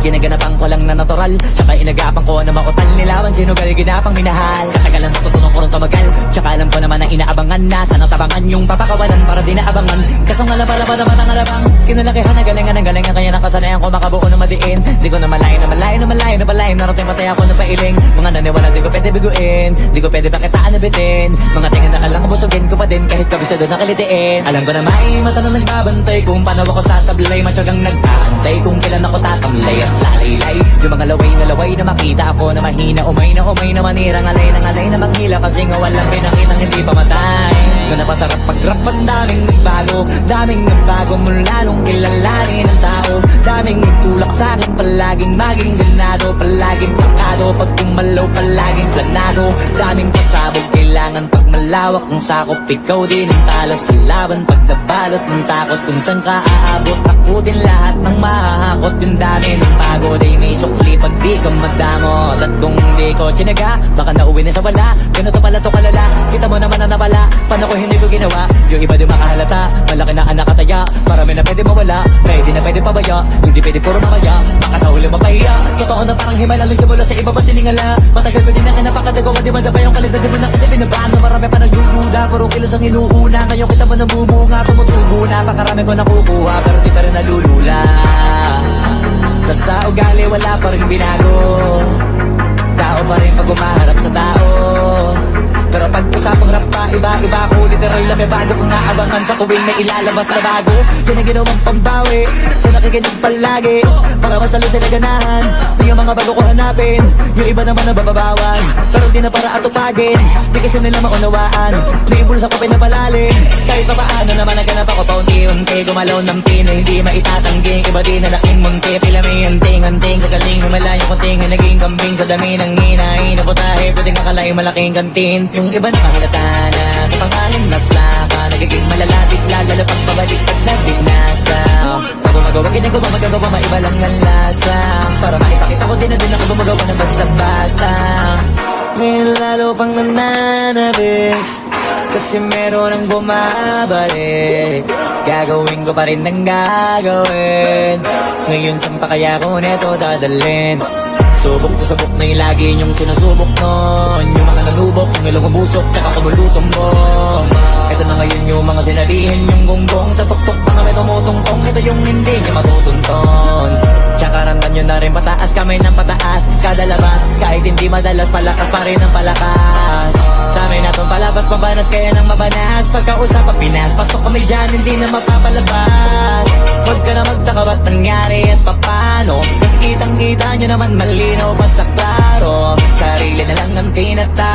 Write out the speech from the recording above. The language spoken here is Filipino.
Ginaganapan ko lang na natural, tsaka inagapan ko na mautal. Nilawan sinugal, ginapang minahal. Katagalan natutunan ko rin tumagal, tsaka alam ko naman na inaabangan na. Sana tabangan yung papakawalan para di naabangan. Kaso nga lapalaban naman ang alabang kinalakihan na galingan ng galingan. Kaya nakasanayan ko makabuo na madiin. Di ko na malayo na malayo na malayo na malayo. Narating patay ako na pailing. Mga naniwala di ko pwede biguin, di ko pwede pakitaan na bitin. Mga tingin na kalang busugin ko pa din kahit kabisado na kalitiin. Alam ko na may mata na nagbabantay kung paano ako sasablay. Matyagang nag-aantay kung kailan ako tatamlay at lalaylay. Yung mga laway na makita ako na mahina. Umay na manira, ngalay na manghila. Kasi nga walang pinakitang hindi pa matay. Kung napasarap pag-rap ang daming nagbago mula nung kilalanin ang tao. Daming nagtulak sa'kin, palaging maging ganado, palaging pakado, pag kumalaw palaging planado. Daming pasabog, kailangan pag malawak ang sakop. Ikaw din ang talo sa laban, pag nabalot ng takot. Kung saan ka aabot, ako din lahat ng mahahakot. Yung dami ng pagod ay may sukli pag di ka magdamot. At kung hindi ko tsinaga, baka nauwi na sa wala. Ganito pala to kalala, kita mo naman na nawala. Paano ko hindi ko ginawa, yung iba di makahalata. Malaki na anak kataya, marami na pwede mawala. Pwede na pwede pabaya, hindi pwede puro mamaya. Baka sa huli mapahiya, totoo na parang himala lang siya mula sa iba ba't tiningala. Matagal ko din na napakadagawa, di ba yung kalidad. Di mo na kasi binabaan na marami pa nagdududa. Puro kilos ang inuuna, ngayon kita mo nabumunga. Tumutubo na, pakarami ko nakukuha, pero di pa rin nalulula. Tas sa ugali wala pa rin binago, tao pa rin pag umaharap sa tao. Pero pag usapang rap pa, iba ko literal na may bago kong naabangan sa tuwing may ilalabas na bago. Yan ang ginawang pambawi sa nakikinig palagi, para mas lalo sila ganahan. Yung mga bago ko hanapin, yung iba naman nabababawan, pero di na para atupagin. Di kasi nila maunawaan, di bulsa ko pinapalalim. Kahit pa paano naman naganap ako paunti-unti. Gumalaw ng pino, hindi maitatangging. Iba di na laking munti, pila may anting-anting. Sa galing humalayo ko tingin, naging kambing sa dami ng hinahin. Naputahe, pwedeng akalayo malaking kantin. Yung iba nakahalata na sa pangalan na plaka, nagiging malalapit lalo pag pabalik pag nagbinasa. Pag gumagawa, ginagawa ko magagawa, maiba lang ang lasa. Para maipakita ko din na din ako gumagawa ng basta-basta. May lalo pang nananabik, kasi meron ang bumabalik. Gagawin ko pa rin ng gagawin. Ngayon saan pa kaya ko neto dadalhin? Subok to sabok na yung lagi niyong sinasubok nun. Yung mga nanubok, yung ilang umusok, tsaka kumulutong bong. Ito na ngayon yung mga sinalihin yung gonggong. Sa tuktok pa kami tumutungtong, ito yung hindi niya matutunton. Tsaka ramdam nyo na rin pataas, kamay ng pataas. Kada labas, kahit hindi madalas, palakas pa rin ang palakas. Sa amin natong palabas, mabanas kaya nang mabanas. Pagkausap ang Pinas, pasok kami dyan, hindi na mapapalabas. Huwag ka na magtaka ba't nangyari at papano, kasi kitang kita nyo naman malinaw pa sa klaro. Sarili na lang ang tinata.